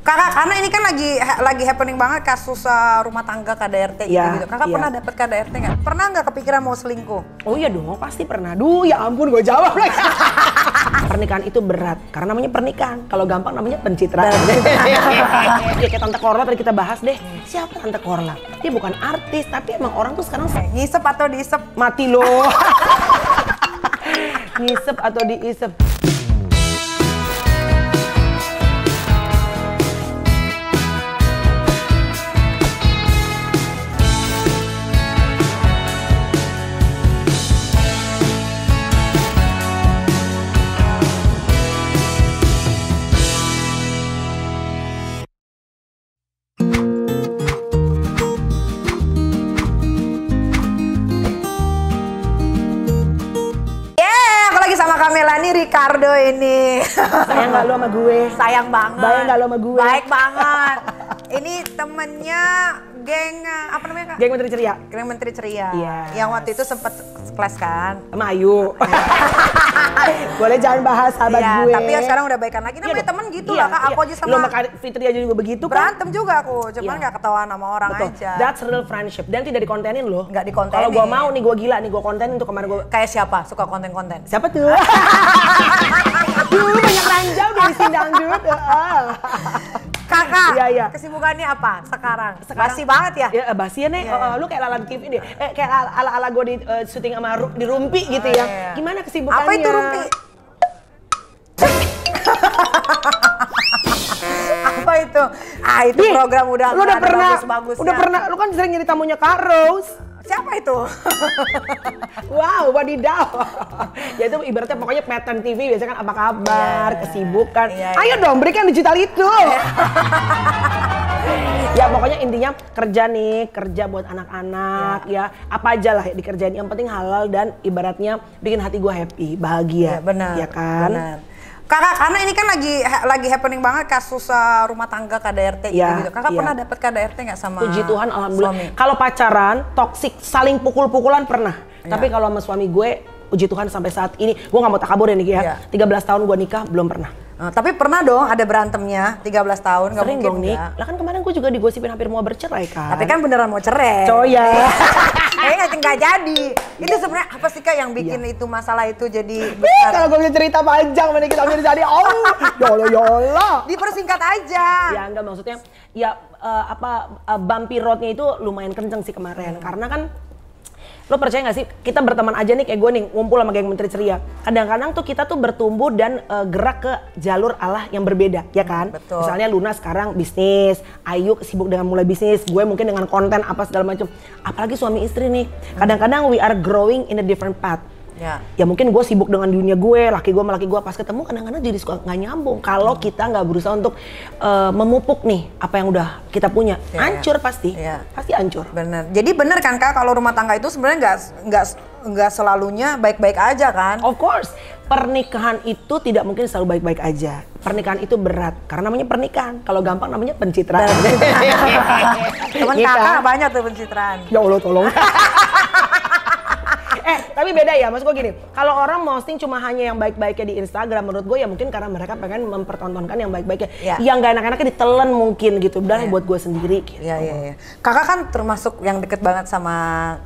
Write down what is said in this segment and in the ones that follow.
Kakak, karena ini kan lagi happening banget kasus rumah tangga KDRT gitu. Kakak pernah dapet KDRT nggak? Pernah nggak kepikiran mau selingkuh? Oh iya dong, pasti pernah. Duh, ya ampun, gue jawab lagi. Pernikahan itu berat, karena namanya pernikahan. Kalau gampang namanya pencitraan. Ya kayak Tante Korla tadi kita bahas deh. Siapa Tante Korla? Dia bukan artis, tapi emang orang tuh sekarang ngisep atau diisep? mati loh. Ngisep atau diisep. Melani Ricardo ini. Sayang gak lo sama gue? Sayang banget. Bayang gak lo sama gue? Baik banget. Ini temennya geng, apa namanya Kak? Geng Menteri Ceria. Geng Menteri Ceria. Yes. Yang waktu itu sempet clash kan? Sama Ayu. Boleh jangan bahas sahabat gue. Tapi ya sekarang udah baikan lagi. Namanya temen gitu lah Kak. Aku aja sama lo sama Fitri aja juga begitu kan? Berantem juga aku, cuman gak ketahuan sama orang aja. That's real friendship. Dan tidak dikontenin loh. Gak dikontenin. Kalau gue mau nih, gue gila nih, gue kontenin untuk kemarin gue. Kayak siapa? Suka konten-konten? Siapa tuh? Duh, banyak ranjau dari Sindangdut. Kakak, iya. kesibukannya apa sekarang? Basi banget ya? Ya basi ya nih, lu kayak Lalan TV deh. Kayak ala-ala gue di syuting sama di Rumpi gitu ya. Gimana kesibukannya? Apa itu Rumpi? Apa itu? Itu program udah bagus-bagusnya. Udah pernah, lu kan sering jadi tamunya Kak Rose. Siapa itu? Wow, wadidaw. Ya itu ibaratnya pokoknya pattern TV biasanya kan apa kabar, kesibukan. Ayo dong berikan digital itu. Ya pokoknya intinya kerja nih, kerja buat anak-anak ya. Apa aja lah dikerjain, yang penting halal dan ibaratnya bikin hati gue happy, bahagia. Benar. Ya kan? Benar. Kakak, karena ini kan lagi happening banget kasus rumah tangga KDRT gitu. Kakak pernah dapet KDRT nggak sama Puji Tuhan, alhamdulillah. suami? Kalau pacaran, toksik, saling pukul-pukulan pernah. Tapi kalau sama suami gue, puji Tuhan sampai saat ini, gue nggak mau takabur ya nih ya. 13 tahun gue nikah, belum pernah. Tapi pernah dong ada berantemnya 13 tahun, nggak mungkin dong nih. Lah kan kemarin gue juga digosipin hampir mau bercerai kan. Tapi kan beneran mau cerai. Coya. Nggak jadi. Itu sebenarnya apa sih Kak yang bikin itu masalah itu jadi besar? Kalau gue bisa cerita panjang mana kita jadi yolah. Dipersingkat aja. Ya enggak, maksudnya ya bumpy roadnya itu lumayan kenceng sih kemarin. Karena kan lo percaya gak sih, kita berteman aja nih kayak gue nih ngumpul sama geng Menteri Ceria. Kadang-kadang tuh kita tuh bertumbuh dan gerak ke jalur Allah yang berbeda, ya kan? Betul. Misalnya Luna sekarang bisnis, Ayu sibuk dengan mulai bisnis, gue mungkin dengan konten apa segala macam. Apalagi suami istri nih, kadang-kadang we are growing in a different path. Ya mungkin gue sibuk dengan dunia gue, laki gue sama laki gue pas ketemu kadang-kadang jadi suka nggak nyambung. Kalau kita nggak berusaha untuk memupuk nih apa yang udah kita punya, hancur pasti, pasti hancur. Bener. Jadi bener kan Kak kalau rumah tangga itu sebenarnya nggak selalunya baik-baik aja kan? Of course, pernikahan itu tidak mungkin selalu baik-baik aja. Pernikahan itu berat, karena namanya pernikahan. Kalau gampang namanya pencitraan. Temen kakak banyak tuh pencitraan. Ya Allah tolong. Tapi beda ya, maksud gue gini, kalau orang posting cuma hanya yang baik-baiknya di Instagram, menurut gue ya mungkin karena mereka pengen mempertontonkan yang baik-baiknya. Yang gak enak-enaknya ditelan mungkin gitu, udah buat gue sendiri gitu. Iya. Kakak kan termasuk yang deket banget sama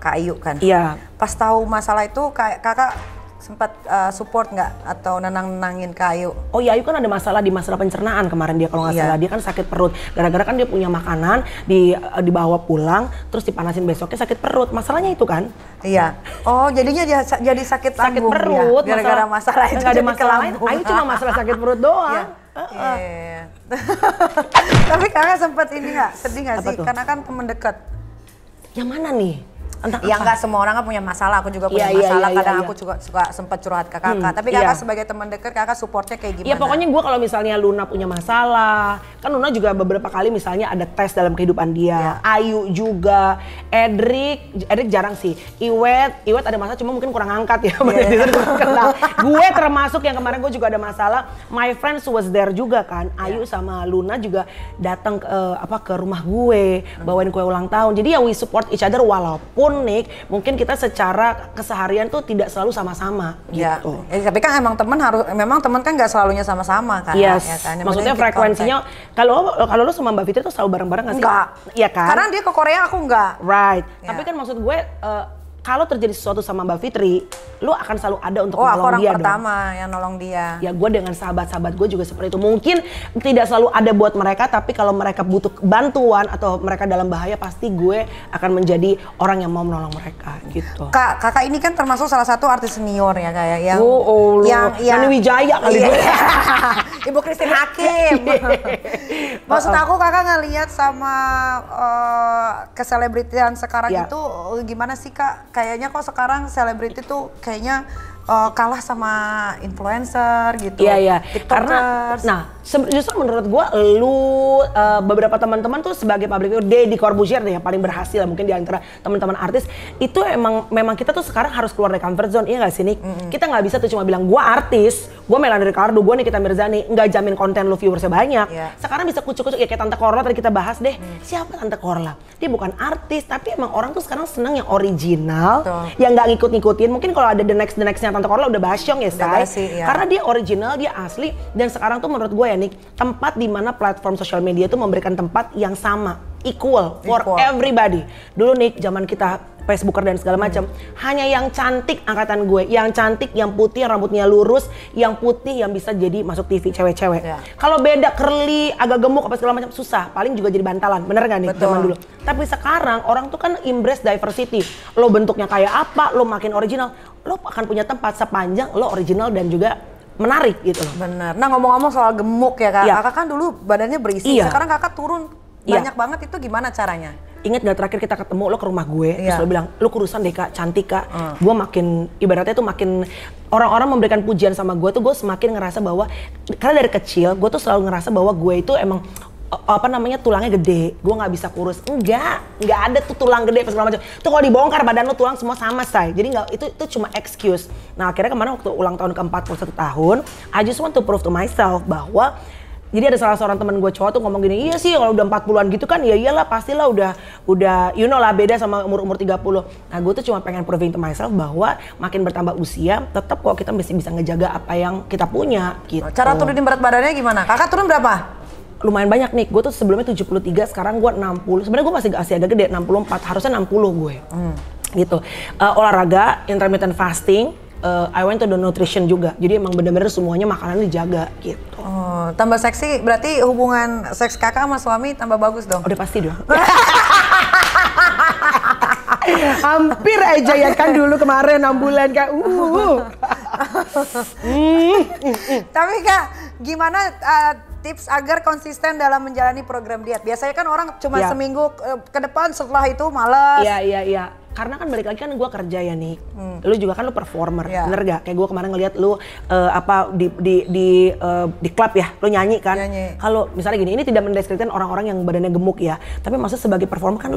Kak Ayu kan? Iya. Pas tahu masalah itu kakak sempat support nggak atau nenangin Kak Ayu? Oh iya, Ayu kan ada masalah di masalah pencernaan kemarin dia kalau nggak salah. Dia kan sakit perut, gara-gara kan dia punya makanan dibawa pulang terus dipanasin besoknya sakit perut. Masalahnya itu kan? Iya. Oh jadinya dia jadi sakit lambung perut ya? Gara-gara masalah itu nggak ada jadi masalah lain. Ayu cuma masalah sakit perut doang. Iya. Tapi kakak sempat ini nggak sedih nggak sih? Karena kan temen dekat. Yang mana nih? Ya nggak semua orang kan punya masalah, aku juga punya masalah. Kadang aku juga suka sempat curhat ke kakak. Tapi kakak sebagai teman dekat, kakak supportnya kayak gimana? Ya pokoknya gue kalau misalnya Luna punya masalah, kan Luna juga beberapa kali misalnya ada tes dalam kehidupan dia. Ayu juga, Edric jarang sih. Iwet ada masalah, cuma mungkin kurang angkat ya. Gue termasuk yang kemarin gue juga ada masalah. My friends was there juga kan. Ayu sama Luna juga datang ke rumah gue, bawain kue ulang tahun. Jadi ya we support each other walaupun walaupun Nick, mungkin kita secara keseharian tuh tidak selalu sama-sama gitu. Tapi kan memang teman kan nggak selalunya sama-sama kan. Yes. Ya kan? Maksudnya frekuensinya kalau lu sama Mbak Fitri tuh selalu bareng-bareng nggak sih? Enggak. Iya kan? Karena dia ke Korea, aku enggak. Right. Tapi kan maksud gue kalau terjadi sesuatu sama Mbak Fitri, lu akan selalu ada untuk nolong dia. Oh, aku orang pertama yang nolong dia. Ya gue dengan sahabat-sahabat gue juga seperti itu. Mungkin tidak selalu ada buat mereka, tapi kalau mereka butuh bantuan atau mereka dalam bahaya, pasti gue akan menjadi orang yang mau menolong mereka gitu. Kakak ini kan termasuk salah satu artis senior ya kayak yang Nani Wijaya kali gue. Ibu Christine Hakim. Maksud aku kakak ngelihat sama keselebritian sekarang itu gimana sih Kak? Kayaknya kok sekarang selebriti tuh kayaknya kalah sama influencer gitu. Iya. Karena, justru menurut gua beberapa teman-teman tuh sebagai public figure, Deddy Corbuzier deh yang paling berhasil mungkin di antara teman-teman artis itu memang kita tuh sekarang harus keluar dari comfort zone, iya nggak sih Nick? Kita nggak bisa tuh cuma bilang gua artis, gua Melanie Ricardo, gua Nikita Mirzani, nggak jamin konten lu viewersnya banyak. Sekarang bisa kucuk-kucuk ya kayak Tante Korla tadi kita bahas deh. Siapa Tante Korla? Dia bukan artis, tapi emang orang tuh sekarang senang yang original, yang nggak ngikut-ngikutin. Mungkin kalau ada the nextnya Tante Korla udah basyong ya say. Karena dia original, dia asli, dan sekarang tuh menurut gue ya Nick, tempat di mana platform sosial media tuh memberikan tempat yang sama, equal for everybody. Dulu Nick, zaman kita Facebooker dan segala macam, hanya yang cantik angkatan gue, yang cantik, yang putih, yang rambutnya lurus, yang putih, yang bisa jadi masuk TV cewek-cewek. Kalau beda curly, agak gemuk apa segala macam susah, paling juga jadi bantalan, bener gak nih zaman dulu? Tapi sekarang orang tuh kan embrace diversity. Lo bentuknya kayak apa, lo makin original, lo akan punya tempat sepanjang lo original dan juga menarik gitu loh. Bener. Nah ngomong-ngomong soal gemuk ya Kak, kakak kan dulu badannya berisi, sekarang kakak turun banyak banget, itu gimana caranya? Ingat gak terakhir kita ketemu lo ke rumah gue, terus lo bilang, lo kurusan deh Kak, cantik Kak. Gue makin, ibaratnya tuh makin, orang-orang memberikan pujian sama gue tuh gue semakin ngerasa bahwa, karena dari kecil gue tuh selalu ngerasa bahwa gue itu emang, tulangnya gede, gue nggak bisa kurus. Nggak ada tuh tulang gede segala macam. Tuh kalau dibongkar badan lo tulang semua sama say. Jadi nggak, itu cuma excuse. Nah akhirnya kemarin waktu ulang tahun ke-41 tahun, I just want to prove to myself bahwa, jadi ada salah seorang teman gue cowok tuh ngomong gini, iya sih kalau udah 40-an gitu kan, ya iyalah pastilah udah you know lah beda sama umur 30. Nah gue tuh cuma pengen proving to myself bahwa makin bertambah usia, tetap kok kita masih bisa ngejaga apa yang kita punya gitu. Cara turunin berat badannya gimana? Kakak turun berapa? Lumayan banyak nih, gue tuh sebelumnya 73, sekarang gue 60. Sebenarnya gue masih agak gede, 64, harusnya 60 gue. Gitu. Olahraga, intermittent fasting, I went to the nutrition juga. Jadi emang bener-bener semuanya makanan dijaga gitu. Oh, tambah seksi, berarti hubungan seks kakak sama suami tambah bagus dong? Udah pasti dong. Hampir aja ya kan dulu kemarin 6 bulan Kak. Tapi Kak, gimana tips agar konsisten dalam menjalani program diet? Biasanya kan orang cuma seminggu ke depan, setelah itu malas. Iya. Karena kan balik lagi kan gue kerja ya nih. Lu juga kan lu performer, bener gak? Kayak gue kemarin ngeliat lu di klub ya, lu nyanyi kan. Kalau misalnya gini, ini tidak mendeskripsikan orang-orang yang badannya gemuk ya. Tapi maksud sebagai performer kan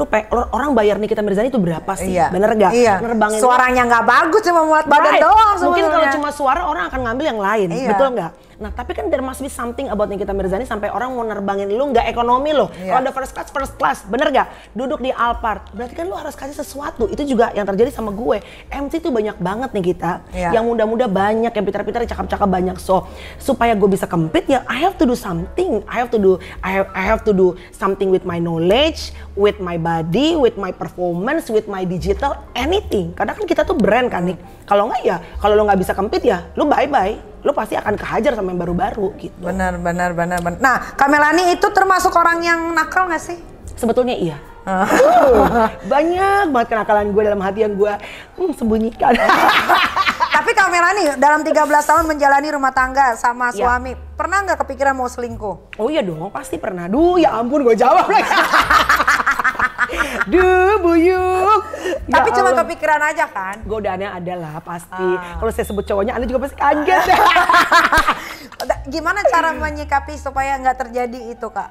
orang bayar Nikita Mirzani itu berapa sih? Bener gak? Nerbangin suaranya nggak bagus, cuma muat badan doang. Mungkin kalau cuma suara orang akan ngambil yang lain, betul nggak? Nah tapi kan there must be something about Nikita Mirzani sampai orang mau nerbangin lu nggak ekonomi loh. Kalau ada first class, bener gak? Duduk di Alphard, berarti kan lu harus kasih sesuatu. Itu juga yang terjadi sama gue. MC tuh banyak banget nih kita. Yang muda-muda banyak, yang pintar-pintar, cakep-cakep banyak. So supaya gue bisa compete ya, I have to do something. I have to do something with my knowledge, with my body, with my performance, with my digital, anything. Karena kan kita tuh brand kan nih. Kalau nggak ya, kalau lo nggak bisa compete ya, lo bye-bye. Lo pasti akan kehajar sama yang baru-baru gitu. Benar. Nah, Kak Melanie itu termasuk orang yang nakal nggak sih? Sebetulnya iya. Banyak banget kenakalan gue dalam hati yang gue sembunyikan. Tapi Kak Melanie dalam 13 tahun menjalani rumah tangga sama suami, pernah nggak kepikiran mau selingkuh? Oh iya dong, pasti pernah. Duh ya ampun, gue jawab lagi. Duh buyuk. Tapi cuma kepikiran aja kan? Godaannya ada lah pasti. Kalau saya sebut cowoknya, Anda juga pasti kaget. Gimana cara menyikapi supaya nggak terjadi itu Kak?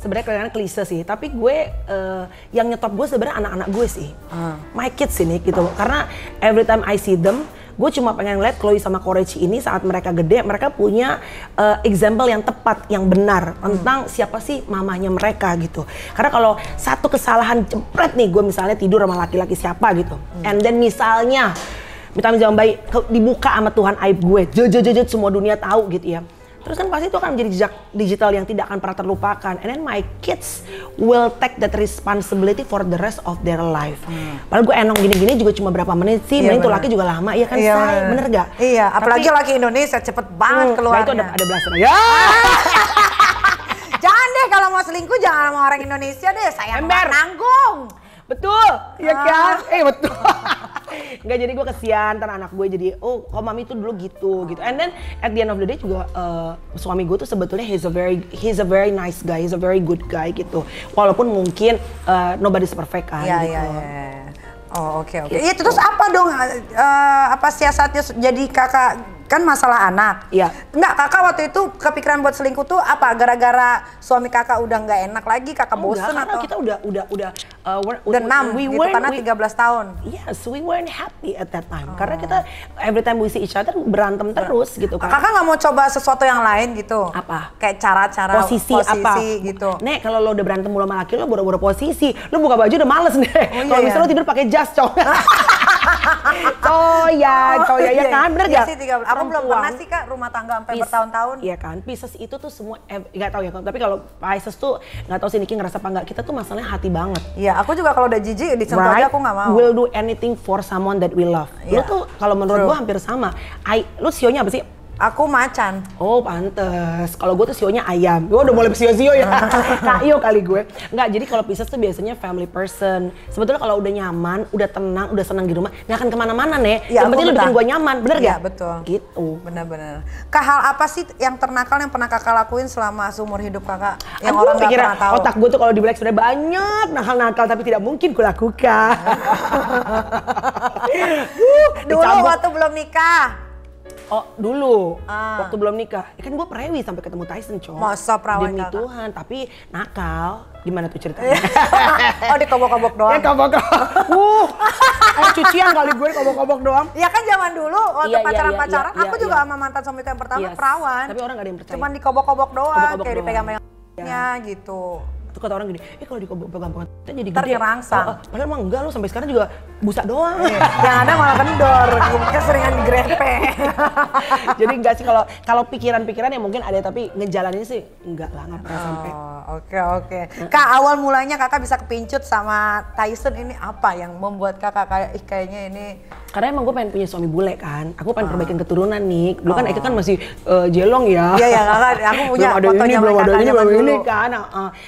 Sebenarnya kelihatan klise sih, tapi gue yang nyetop gue sebenarnya anak-anak gue sih, my kids ini gitu. Karena every time I see them, Gue cuma pengen ngeliat Chloe sama Korechi ini saat mereka gede, mereka punya example yang tepat, yang benar tentang siapa sih mamanya mereka gitu. Karena kalau satu kesalahan jepret nih, gue misalnya tidur sama laki-laki siapa gitu, and then misalnya jangan baik dibuka sama Tuhan aib gue, jejejej semua dunia tahu gitu ya. Terus kan pasti itu akan menjadi jejak digital yang tidak akan pernah terlupakan. And then my kids will take that responsibility for the rest of their life. Padahal gue enong gini-gini juga cuma berapa menit sih, menit itu laki juga lama, iya kan say, bener gak? Iya, apalagi laki Indonesia cepet banget keluarnya. Nah itu ada belasan ya. Jangan deh kalau mau selingkuh jangan sama orang Indonesia deh, saya nanggung. Betul, iya kan? Betul. Enggak, jadi gue kesian, ntar anak gue jadi, oh kok mami tuh dulu gitu. And then at the end of the day juga suami gue tuh sebetulnya he's a very nice guy, he's a very good guy gitu. Walaupun mungkin nobody's perfect kan gitu. Iya. Oh oke. Iya terus apa dong apa siasatnya jadi kakak? Kan masalah anak. Iya. Enggak, kakak waktu itu kepikiran buat selingkuh tuh apa? Gara-gara suami kakak udah nggak enak lagi, kakak bosen atau? Kita udah 6 gitu, karena 13 tahun. Yes, we weren't happy at that time. Karena kita every time we see each other berantem terus gitu kan. Kakak nggak mau coba sesuatu yang lain gitu? Apa? Kayak cara-cara posisi apa gitu. Nek, kalau lo udah berantem mulu sama laki lo, boro-boro posisi, lo buka baju udah males nih. Kalau misalnya lo tidur pakai jas, cowok. ya kan, bener gak? Iya sih, aku belum pernah sih kak rumah tangga sampai bertahun-tahun. Iya kan, Pisces itu tuh semua, nggak tahu ya, tapi kalau Pisces tuh nggak tahu sih Niki ngerasa apa nggak, kita tuh masalahnya hati banget. Iya, aku juga kalau udah jijik disentuh aja aku nggak mau. We'll do anything for someone that we love. Lu tuh kalau menurut gua hampir sama. Lu sionya apa sih? Aku macan. Oh pantes. Kalau gue tuh sionya ayam. Gue udah mulai sio-sio ya. Kayo kali gue. Enggak, jadi kalau Pisces tuh biasanya family person. Sebetulnya kalau udah nyaman, udah tenang, udah senang di rumah, gak akan kemana-mana nih. Ya, yang penting lu bikin gue nyaman, bener gak? Iya betul. Gitu. Bener-bener. Kak, hal apa sih yang ternakal yang pernah kakak lakuin selama seumur hidup kakak? Yang orang gak pernah tahu. Otak gue tuh kalau di Black sudah banyak nakal-nakal tapi tidak mungkin gue lakukan. Dulu waktu belum nikah. Oh dulu, waktu belum nikah, kan gue prewi sampai ketemu Tyson, cowok. Masa perawan demi kakak? Tuhan, tapi nakal. Gimana tuh ceritanya? Oh dikobok-kobok doang? Ya kobok-kobok. Cucian kali gue kobok-kobok doang. Ya kan zaman dulu waktu pacaran-pacaran, aku juga sama mantan suamiku yang pertama perawan. Tapi orang gak ada yang percaya. Cuman dikobok-kobok doang, kayak dipegang-pegangnya gitu. Itu kata orang gini, kalau dikobok-pegang kita jadi gede. Tergerangsang. Padahal emang enggak, lo sampai sekarang juga busa doang. Yang ada malah kendor, keseringan grepe. Jadi enggak sih, kalau pikiran-pikiran ya mungkin ada, tapi ngejalaninnya sih enggak lah, nggak pernah sampai. Oke. Kak, awal mulanya kakak bisa kepincut sama Tyson ini apa yang membuat kakak kayaknya ini? Karena emang gue pengen punya suami bule kan, aku pengen perbaikin keturunan nih. Dulu kan Eka kan masih jelong ya. Iya kakak, aku punya fotonya belum ada ini, belum ini dulu. kan.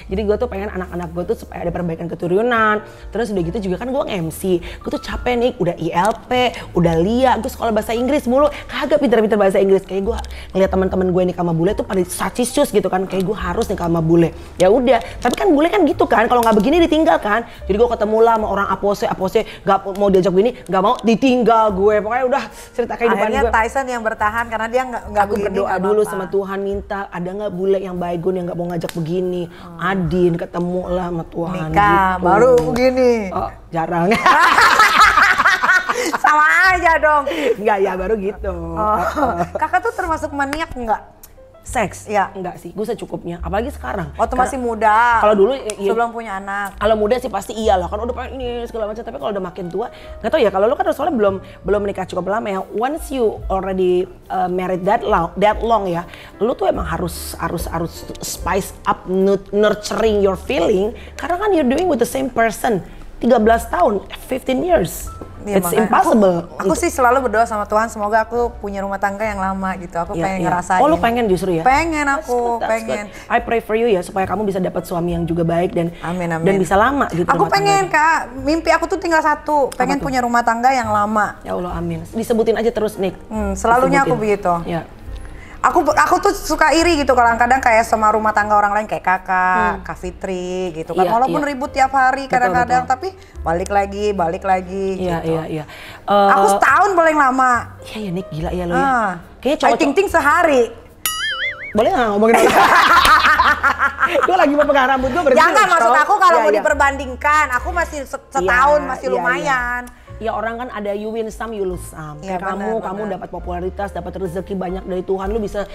Jadi gue tuh pengen anak-anak gue tuh supaya ada perbaikan keturunan. Terus udah gitu juga kan gue nge-MC. Gue tuh capek nih, udah ILP, udah LIA, gue sekolah bahasa Inggris mulu. Kagak pinter-pinter bahasa Inggris. Kayak gue ngeliat teman-teman gue nikah sama bule tuh pada saciscus gitu kan. Kayak gue harus nikah sama bule. Ya udah, tapi kan bule kan gitu kan. Kalau nggak begini ditinggal kan. Jadi gue ketemu lah sama orang Apose nggak mau diajak begini, nggak mau ditinggal gue. Pokoknya udah cerita kehidupan gue. Akhirnya Tyson yang bertahan karena dia nggak begini. Aku berdoa dulu sama Tuhan, minta ada nggak bule yang baygon yang nggak mau ngajak begini. Adin ketemu lah sama Tuhan. Nikah gitu. baru begini. Oh, jarang. Sama aja dong. Enggak ya, baru gitu. Kakak tuh termasuk maniak nggak? Seks? Ya. Enggak sih, gue secukupnya. Apalagi sekarang. Waktu masih muda. Kalau dulu sebelum punya anak. Kalau muda sih pasti iya lah, kan udah pengen ini segala macam. Tapi kalau udah makin tua, nggak tahu ya. Kalau lu kan soalnya belum menikah cukup lama ya. Once you already married that long ya, lu tuh emang harus spice up nurturing your feeling. Karena kan you're doing with the same person 13 tahun, 15 years. Ya, it's impossible. Aku sih selalu berdoa sama Tuhan, semoga aku punya rumah tangga yang lama gitu. Aku pengen ngerasain. Oh, lu pengen justru ya? Pengen aku, pengen. I pray for you ya, supaya kamu bisa dapat suami yang juga baik dan amin. Dan bisa lama gitu. Aku pengen Kak, mimpi aku tuh tinggal satu, pengen punya rumah tangga yang lama. Ya Allah, amin. Disebutin aja terus, Nick. Selalunya aku begitu. Ya. Aku tuh suka iri gitu kadang-kadang kayak sama rumah tangga orang lain kayak kakak, Kak Fitri gitu kan. Walaupun ribut tiap hari kadang-kadang, tapi balik lagi gitu. Iya. Aku setahun paling lama. Iya Nick, gila ya lo ya. Kayaknya cowok ting sehari. Boleh nggak ngomongin apa? Gue lagi mau pegang rambut gue berarti. Jangan, maksud aku kalau mau diperbandingkan, aku masih setahun masih lumayan. Ya orang kan ada you win some, you lose some. Ya, Kayak bener, kamu dapat popularitas, dapat rezeki banyak dari Tuhan, lu bisa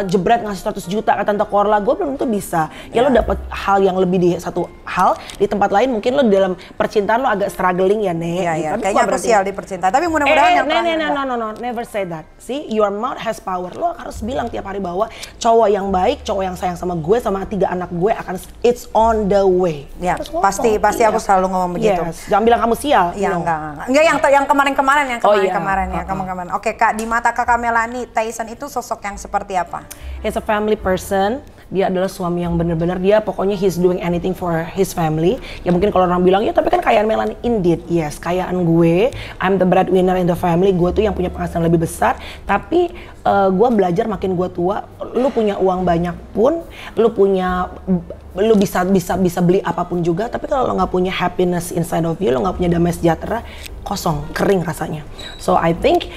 jebret ngasih 100 juta ke Tante Korla, gue belum tentu bisa. Ya lu dapat hal yang lebih di satu hal, di tempat lain mungkin lu dalam percintaan lu agak struggling ya, Nek. Iya, iya. Kayaknya aku sial di percintaan, tapi mudah-mudahan yang no, never say that. See, your mouth has power. Lu harus bilang tiap hari bahwa cowok yang baik, cowok yang sayang sama gue, sama 3 anak gue akan it's on the way. Ya, pasti aku selalu ngomong begitu. Yes. Jangan bilang kamu sial. Iya, enggak yang kemarin-kemarin kemarin. Oke, Kak, di mata Kakak Melanie, Tyson itu sosok yang seperti apa? He's a family person. Dia adalah suami yang benar-benar dia pokoknya he's doing anything for his family. Ya mungkin kalau orang bilang ya tapi kan kayaan Melanie, indeed yes, kayaan gue, I'm the breadwinner in the family, gue tuh yang punya penghasilan lebih besar. Tapi gue belajar makin gue tua, lu punya uang banyak pun, lu bisa beli apapun juga, tapi kalau lo nggak punya happiness inside of you, lo nggak punya damai sejahtera, kosong, kering rasanya. So I think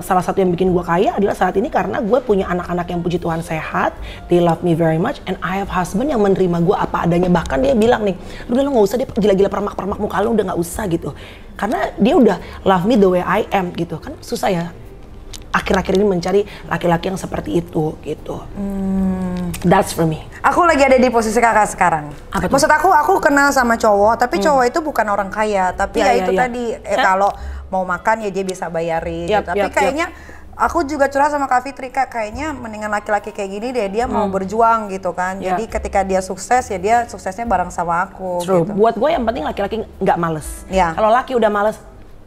salah satu yang bikin gue kaya adalah saat ini karena gue punya anak-anak yang puji Tuhan sehat, they love me very much, and I have husband yang menerima gue apa adanya. Bahkan dia bilang nih, udah lo nggak usah deh gila-gila permak-permak muka lo, udah nggak usah gitu. Karena dia udah love me the way I am gitu. Kan susah ya akhir-akhir ini mencari laki-laki yang seperti itu gitu. That's for me. Aku lagi ada di posisi Kakak sekarang. Maksud aku kenal sama cowok, tapi cowok itu bukan orang kaya, tapi tadi kalau mau makan ya dia bisa bayarin. Tapi kayaknya aku juga curhat sama Kak Fitri, Kak, kayaknya mendingan laki-laki kayak gini deh, dia mau berjuang gitu kan. Jadi ketika dia sukses ya dia suksesnya bareng sama aku. True. Gitu. Buat gue yang penting laki-laki nggak males. Kalau laki udah males,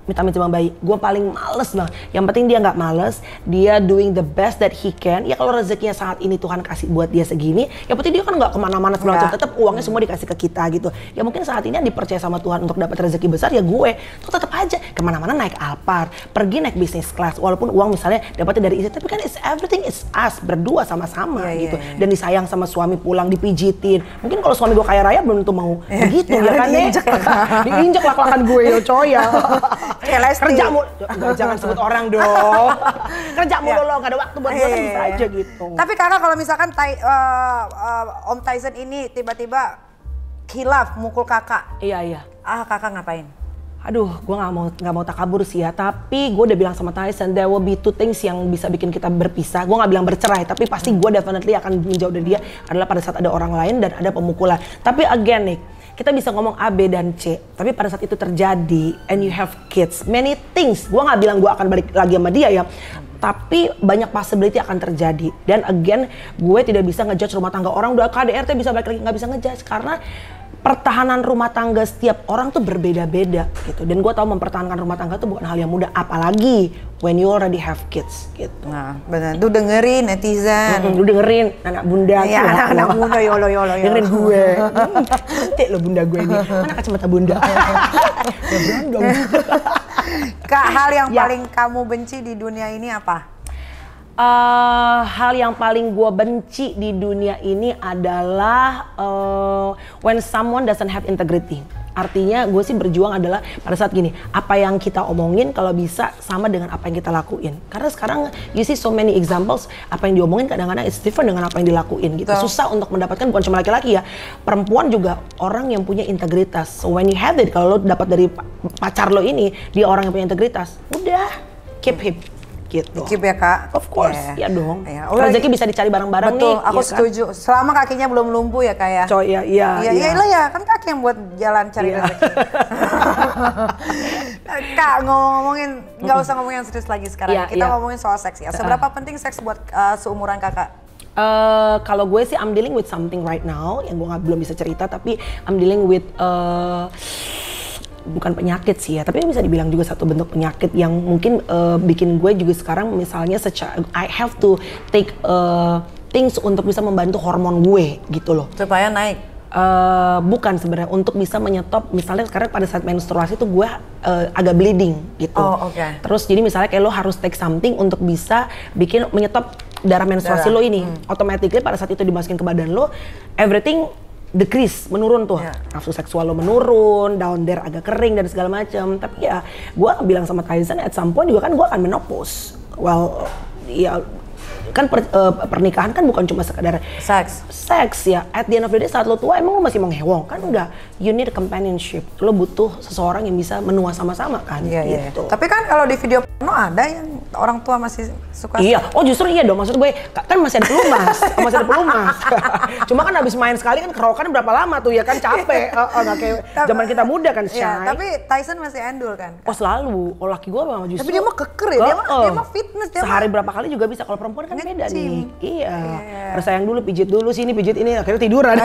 minta-minta sama bayi, gue paling males banget. Yang penting dia nggak males, dia doing the best that he can. Ya kalau rezekinya saat ini Tuhan kasih buat dia segini, ya penting dia kan nggak kemana-mana segala macam, tetap uangnya semua dikasih ke kita gitu. Ya mungkin saat ini yang dipercaya sama Tuhan untuk dapat rezeki besar ya gue, tuh tetap aja kemana-mana naik Alphard, pergi naik business class, walaupun uang misalnya dapatnya dari istri, tapi kan everything is us, berdua sama-sama gitu. Dan disayang sama suami, pulang dipijitin. Mungkin kalau suami gue kaya raya belum tentu mau begitu ya kan ya. Diinjek lak-lakan gue ya coy ya. Kerja mulu, jangan sebut orang dong. Kerja mulu lo, gak ada waktu buat gue kan bisa aja gitu. Tapi Kakak kalau misalkan Om Tyson ini tiba-tiba khilaf mukul Kakak. Iya. Kakak ngapain? Aduh, gue nggak mau takabur sih ya. Tapi gue udah bilang sama Tyson, there will be 2 things yang bisa bikin kita berpisah. Gue nggak bilang bercerai, tapi pasti gue definitely akan menjauh dari dia adalah pada saat ada orang lain dan ada pemukulan. Tapi again nih, kita bisa ngomong A, B, dan C, tapi pada saat itu terjadi and you have kids, many things, gue nggak bilang gue akan balik lagi sama dia ya, tapi banyak possibility akan terjadi. Dan again, gue tidak bisa ngejudge rumah tangga orang, udah KDRT bisa balik lagi, nggak bisa ngejudge, karena pertahanan rumah tangga setiap orang tuh berbeda-beda gitu. Dan gue tahu mempertahankan rumah tangga tuh bukan hal yang mudah, apalagi when you already have kids gitu. Nah benar, tuh dengerin netizen. Lu dengerin anak bunda. Iya, anak bunda yolo. Dengerin gue. Cantik lo bunda gue ini. Mana kacamata bunda? Ya berondong. Kak, hal yang paling kamu benci di dunia ini apa? Hal yang paling gue benci di dunia ini adalah when someone doesn't have integrity. Artinya gue sih berjuang adalah pada saat gini, apa yang kita omongin kalau bisa sama dengan apa yang kita lakuin. Karena sekarang you see so many examples, apa yang diomongin kadang-kadang it's different dengan apa yang dilakuin gitu. Susah untuk mendapatkan, bukan cuma laki-laki ya, perempuan juga orang yang punya integritas. So when you have it, kalau lo dapat dari pacar lo ini, dia orang yang punya integritas, udah keep him. Gitu. Keep ya Kak? Of course, ya dong. Rezeki bisa dicari bareng-bareng nih. Betul, aku setuju. Selama kakinya belum lumpuh ya Kak ya? Coy, iya. Iya, kan kaki yang buat jalan cari rezeki. Kak, ngomongin, nggak usah ngomongin serius lagi sekarang. Kita ngomongin soal seks ya. Seberapa penting seks buat seumuran Kakak? Kalau gue sih I'm dealing with something right now yang gue belum bisa cerita, tapi I'm dealing with bukan penyakit sih ya, tapi bisa dibilang juga satu bentuk penyakit yang mungkin bikin gue juga sekarang misalnya I have to take things untuk bisa membantu hormon gue gitu loh. Supaya naik? Bukan sebenarnya, untuk bisa menyetop, misalnya sekarang pada saat menstruasi tuh gue agak bleeding gitu. Terus jadi misalnya kayak lo harus take something untuk bisa menyetop darah menstruasi lo ini. Automatically pada saat itu dimasukin ke badan lo, everything decrease, menurun tuh. Nafsu seksual lo menurun, down there agak kering dan segala macam. Tapi ya gue bilang sama Tyson at some point juga kan gue akan menopause. Well, ya kan pernikahan kan bukan cuma sekedar seks ya. At the end of the day saat lo tua emang lo masih mau ngewong kan enggak. You need a companionship. Lo butuh seseorang yang bisa menua sama-sama kan. Iya, gitu. Tapi kan kalau di video porno ada yang orang tua masih suka. Iya, oh justru iya dong, maksud gue kan masih ada pelumas, masih ada pelumas. Cuma kan habis main sekali kan kerokan berapa lama tuh ya kan capek. Nggak kayak zaman kita muda kan Shay. Iya, tapi Tyson masih endul kan? Oh selalu, oh laki gue memang justru. Tapi dia mah keker ya, dia mah fitness. Sehari berapa kali juga bisa, kalau perempuan kan beda nih. Iya, bersayang dulu, pijit dulu sini, pijit ini, akhirnya tiduran.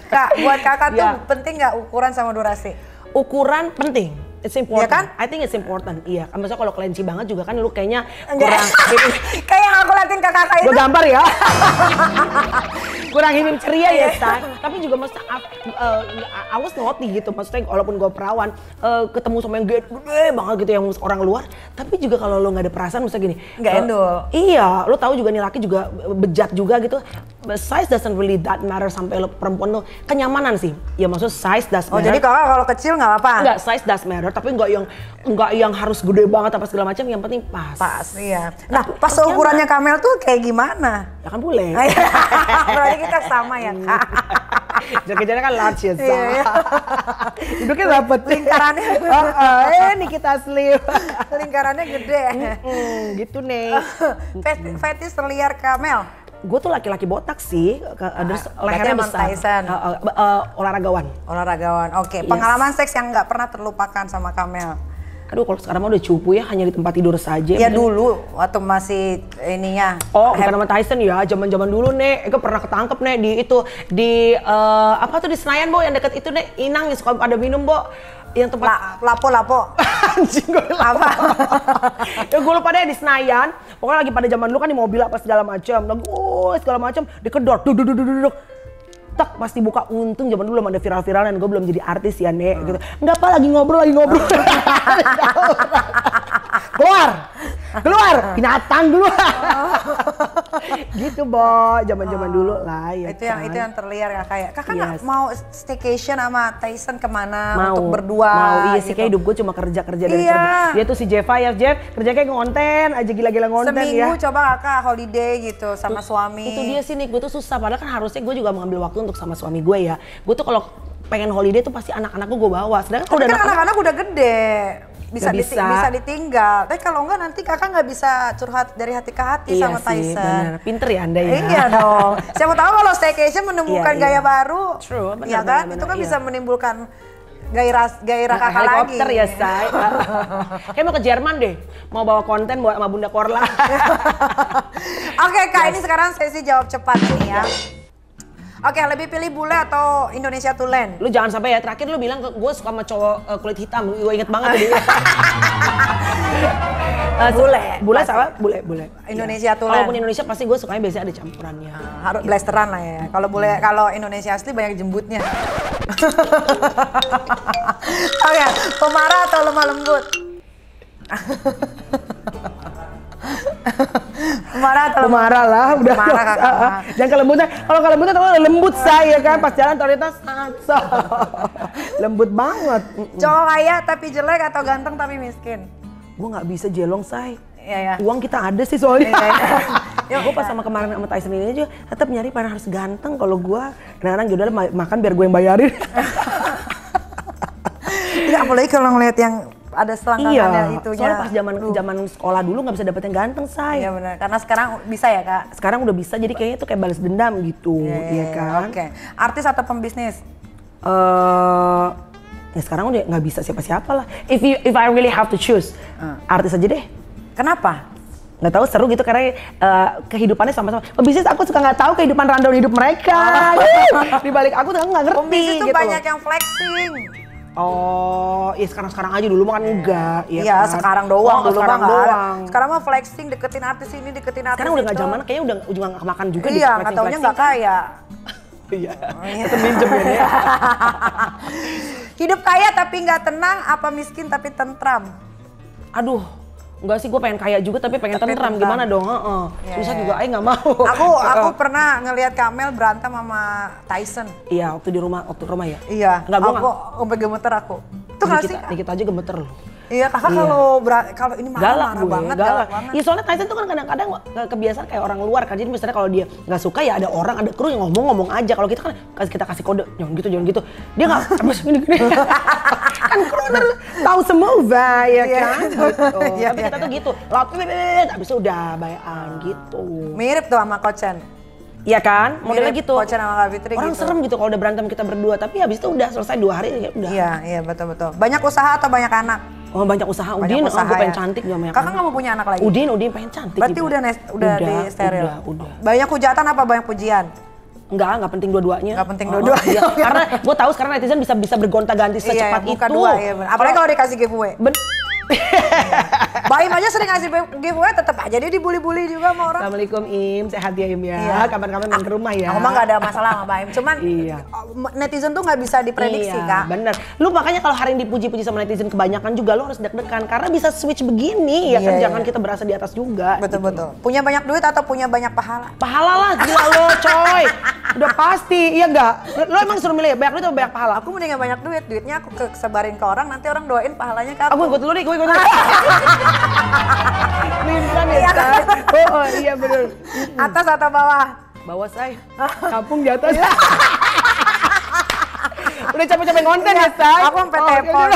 Kak, buat kakak tuh penting nggak ukuran sama durasi? Ukuran penting. It's important. Ya kan? I think it's important. Iya, kan maksudnya kalau cleansy banget juga kan lu kayaknya kurang kayak yang aku liatin ke kakak itu. Gue gambar ya. Kurang himim ceria ya, Say. Tapi juga maksudnya I was naughty gitu. Maksudnya walaupun gue perawan, ketemu sama yang gede banget gitu yang orang luar, tapi juga kalau lo nggak ada perasaan misalnya gini, nggak endul. Iya, lo tahu juga nih laki juga bejat juga gitu. Size doesn't really that matter sampai lo perempuan tuh kenyamanan sih. Ya maksud size does matter. Oh, jadi kalau kecil nggak apa-apa? Enggak, size does matter, tapi nggak yang harus gede banget apa segala macam, yang penting pas. Pas, iya. Nah, pas ukurannya Kamel tuh kayak gimana? Ya kan boleh. Berarti kita sama ya, Kak. Jaga-jaga kan large ya, itu kan dapet lingkarannya. Nih kita slim. Lingkarannya gede. Gitu nih. Fetis terliar Kamel. Gue tuh laki-laki botak sih, lehernya besar. Olahragawan. Oke. Pengalaman seks yang nggak pernah terlupakan sama Kamel. Aduh, kalau sekarang mah udah cupu ya, hanya di tempat tidur saja. Ya dulu, waktu masih ininya. Oh, bukan sama Tyson ya, zaman-zaman dulu nih, Eka pernah ketangkep nih di apa tuh di Senayan, Bo, yang deket itu nih, Inang yang suka ada minum, Bo. Yang tempat lapo. Anjing, gue apa? Ya gue lupa deh di Senayan. Pokoknya lagi pada zaman dulu kan di mobil apa segala macam. Segala macam dikedor. Duduk. Tak pasti buka, untung zaman dulu belum ada viral-viralan, gue belum jadi artis ya Nek gitu. Enggak apa, lagi ngobrol. Keluar, binatang dulu. Gitu, Bo, zaman-zaman dulu lah ya. Itu yang terliar ya kayak. Kakak nggak mau staycation sama Tyson kemana untuk berdua? Mau, iya sih, kayak hidup gue cuma kerja dan kerja. Dia tuh si Jeff kerja kayak ngonten aja, gila-gila ngonten. Seminggu ya. Coba kakak holiday gitu sama suami. Itu dia sih nih, gue tuh susah. Padahal kan harusnya gue juga mengambil waktu untuk sama suami gue ya. Gue tuh kalau pengen holiday tuh pasti anak-anak gue bawa. Sedangkan kalau anak-anak udah gede. Bisa ditinggal. Tapi kalau enggak nanti kakak nggak bisa curhat dari hati ke hati sama Tyson. Bener. Pinter ya Anda ya. Iya dong. Siapa tahu kalau staycation menemukan gaya baru. True, ya kan? Itu kan bisa menimbulkan gairah kakak lagi. Helikopter ya, Say. Kayak mau ke Jerman deh. Mau bawa konten buat sama Bunda Korla. Oke, Kak, ini sekarang sesi jawab cepat nih ya. Oke, lebih pilih bule atau Indonesia Tulen? Lu jangan sampai ya, terakhir lu bilang gue suka sama cowok kulit hitam, gue inget banget tadi. Bule sama bule. Indonesia Tulen. Kalaupun Indonesia pasti gue sukanya biasanya ada campurannya. Harus blasteran lah ya. Kalau kalau Indonesia asli banyak jembutnya. Oke, pemarah atau lemah lembut? Pemarah lah, udah. Jangan kelembutan. Kalau kelembutan tuh lembut saya kan, pas jalan ternyata lembut banget. Cowok kaya tapi jelek atau ganteng tapi miskin? Gue nggak bisa jelong, Say. Iya. Uang kita ada sih soalnya. Ya gue pas kemarin sama Tyson ini aja tetap nyari mana harus ganteng. Kalau gue kadang-kadang udah makan biar gue yang bayarin. Iya, apalagi kalau ngeliat yang ada selangkangannya itunya. Soalnya pas zaman sekolah dulu nggak bisa dapet yang ganteng, Say. Iya benar. Karena sekarang bisa ya, Kak? Sekarang udah bisa, jadi kayaknya itu kayak balas dendam gitu, iya kan? Oke. Artis atau pembisnis? Ya sekarang udah nggak bisa siapa-siapa lah. If I really have to choose, artis aja deh. Kenapa? Nggak tahu, seru gitu karena kehidupannya sama-sama. Pembisnis aku suka nggak tahu kehidupan rundown hidup mereka. Di balik aku tuh nggak ngerti. Pembisnis tuh gitu. banyak yang flexing. Oh, ya sekarang aja, dulu mah kan enggak. Iya, kan? sekarang doang, dulu mah doang. Sekarang mah flexing, deketin artis ini, deketin artis sekarang udah itu. nggak zaman, kayaknya udah nggak kemakan juga. Iya, nggak taunya nggak kaya. Iya, tetep minjem ya. Hidup kaya tapi nggak tenang, apa miskin tapi tentram? Aduh, enggak sih, gue pengen kaya juga tapi pengen tentram. Gimana dong? Susah juga, nggak mau. Aku pernah ngelihat Kamel berantem sama Tyson. Iya, waktu di rumah ya. Iya, Enggak, aku sampai gemeter aku. Itu nggak sih? Dikit aja gemeter loh. Iya, kakak kalau ini marah banget, galak banget. Iya, soalnya Tyson tuh kan kadang-kadang kebiasaan kayak orang luar kan. Jadi misalnya kalau dia nggak suka ya ada orang, ada kru yang ngomong aja. Kalau kita kan kita kasih kode, jangan gitu. Dia nggak habis gini. Kan kru tahu semua ya kan. Gitu. Tapi kita tuh gitu, laut habis itu udah bayaan gitu. Mirip tuh sama Kochen. Iya kan, modelnya gitu. Kochen sama Kak Fitri orang gitu. serem gitu kalau udah berantem kita berdua, tapi habis itu udah selesai 2 hari ya udah. Iya betul. Banyak usaha atau banyak anak? Oh banyak usaha. Udin, gue pengen cantik juga banyak. Kakak nggak mau punya anak lagi? Udin pengen cantik. Berarti gitu. udah di steril. Udah. Banyak hujatan apa banyak pujian? Enggak penting dua-duanya. Enggak penting dua-duanya. Iya. Karena gue tahu sekarang netizen bisa bergonta-ganti secepat itu. Dua, iya bener. Apalagi kalau dikasih giveaway. Baim aja sering ngasih giveaway, tetap aja dia dibully-bully juga sama orang. Assalamualaikum Im, sehat ya Im ya. Iya. Kapan-kapan main ke rumah ya. Aku mah gak ada masalah sama Baim, cuman netizen tuh gak bisa diprediksi Kak. Bener, lu makanya kalau hari ini dipuji-puji sama netizen kebanyakan juga lu harus deg-degan karena bisa switch begini ya kan, jangan kita berasa di atas juga. Betul. Punya banyak duit atau punya banyak pahala? Pahala lah, gila lo coy. Udah pasti, iya enggak? Lo emang suruh milih banyak duit atau banyak pahala? Aku mendingan banyak duit, duitnya aku sebarin ke orang, nanti orang doain pahalanya ke aku. Aku ikut dulu nih, gue ikut dulu. Limpan ya, oh iya bener. Atas atau bawah? Bawah say, kampung di atas. Udah capek-capek ngonten ya say. Aku sampai telepon.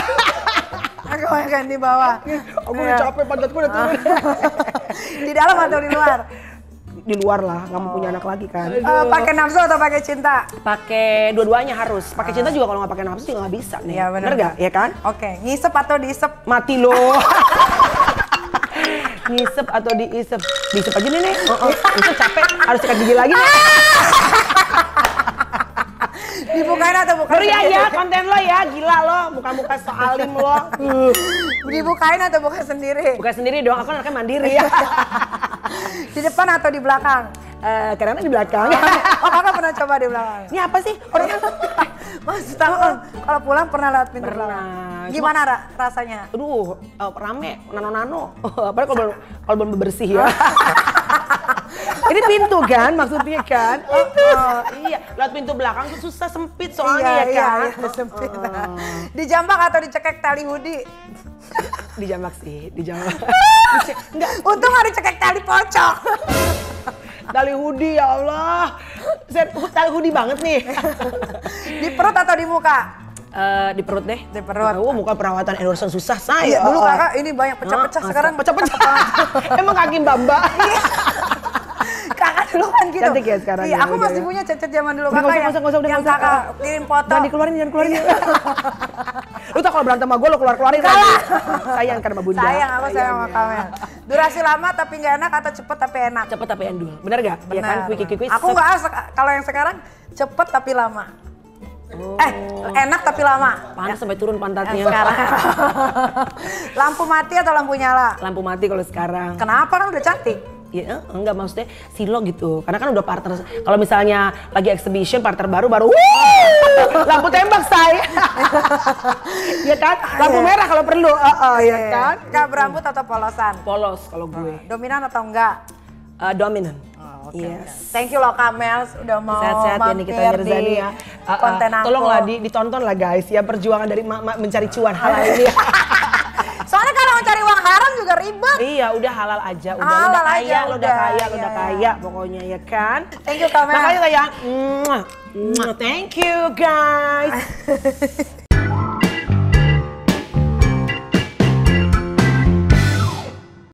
Aku yang di bawah. Aku udah capek, pantatku udah turun. Di dalam atau di luar? Di luar lah, nggak mau punya anak lagi kan. Pakai nafsu atau pakai cinta? Pakai dua-duanya harus. Pakai cinta juga kalau nggak pakai nafsu juga nggak bisa nih. Iya bener nggak? Ya kan? Oke, ngisep atau diisep? Mati lo. Ngisep atau diisep? Diisep aja nih. Ngisep capek, harus sikat gigi lagi nih. Dibukain atau bukan? Beri aja konten lo ya, gila lo, muka-muka soalim lo. Dibukain atau buka sendiri? Buka sendiri dong, aku anaknya mandiri ya. Di depan atau di belakang? Kadang-kadang di belakang. Oh kakak pernah coba di belakang? Ini apa sih? Orangnya Maksud aku, kalau pulang pernah lewat pintu belakang? Gimana rasanya? Aduh, rame, nano-nano. Apalagi kalau belum bersih ya. Ini pintu kan maksudnya kan? Iya, lewat pintu belakang tuh susah, sempit soalnya ya kan? Iya, sempit. Dijambak atau dicekek tali hoodie? Dijambak sih, dijambak. Enggak, untung gak dicekek tali pocong. Tali hoodie ya Allah. Tali hoodie banget nih. Di perut atau di muka? Di perut deh. Di perut. Muka perawatan endorsean susah saya. Iya, dulu kakak ini banyak pecah-pecah, sekarang pecah-pecah. Emang kaki mbak-mbak. Kakak dulu kan gitu. Cantik ya sekarang. Iya, aku masih punya cecet zaman dulu kakak yang kakak kirim foto. Jangan dikeluarin. Lu tau kalau berantem sama gue, lu keluarin kan? Sayang kan sama bunda. Sayang, aku sayang sama kamu. Durasi lama tapi nggak enak atau cepet tapi enak? Cepet tapi endul, bener gak? Bener. Ya kan, quick. Aku nggak kalau yang sekarang cepet tapi lama. Enak tapi lama. Panas sampai turun pantatnya. Sekarang. Lampu mati atau lampu nyala? Lampu mati kalau sekarang. Kenapa, kan udah cantik? Ya enggak, maksudnya silo gitu. Karena kan udah partner. Kalau misalnya lagi exhibition partner baru lampu tembak saya. Ya kan? Lampu merah kalau perlu. Ya kan? Kak berambut atau polosan? Polos kalau gue. Dominan atau enggak? Dominan. Yes. Thank you loh Kak Mel udah mau sehat-sehat ya Nikita Mirzani ya. Konten aku. Tolonglah ditonton lah guys ya, perjuangan dari mak mencari cuan halal ini. Soalnya kalau mencari uang haram juga ribet. Iya, udah halal aja. Udah kaya pokoknya ya kan. Thank you Kak Mel. Makanya kayak thank you guys.